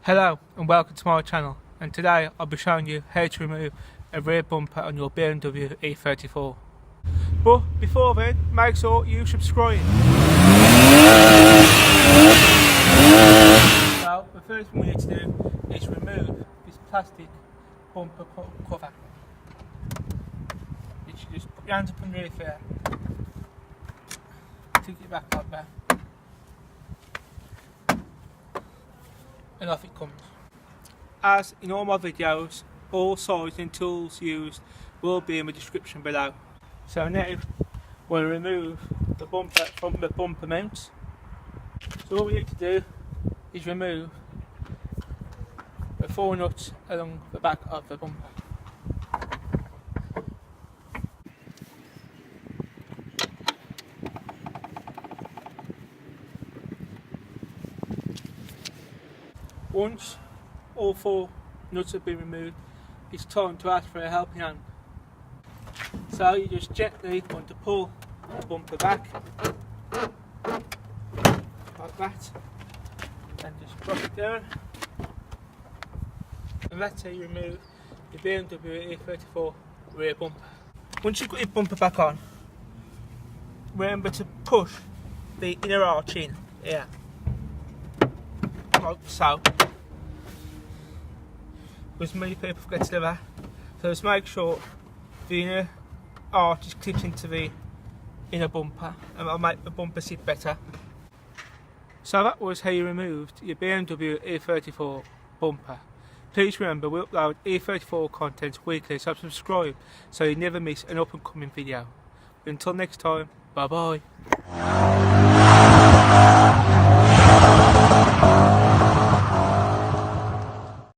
Hello and welcome to my channel, and today I'll be showing you how to remove a rear bumper on your BMW E34. But before then, make sure you subscribe. So the first thing we need to do is remove this plastic bumper cover. You should just put your hands up underneath there, take it back like that, and off it comes. As in all my videos, all sizes and tools used will be in the description below. So now we'll remove the bumper from the bumper mount. So all we need to do is remove the 4 nuts along the back of the bumper. Once all 4 nuts have been removed, it's time to ask for a helping hand. So you just gently want to pull the bumper back, like that, and just drop it down. And that's how you remove the BMW E34 rear bumper. Once you've got your bumper back on, remember to push the inner arch in here, like so. Because many people forget to do that. So just make sure the inner arch just clips into the inner bumper, and that'll make the bumper sit better. So that was how you removed your BMW E34 bumper. Please remember, we upload E34 content weekly, so subscribe so you never miss an up and coming video. Until next time, bye bye.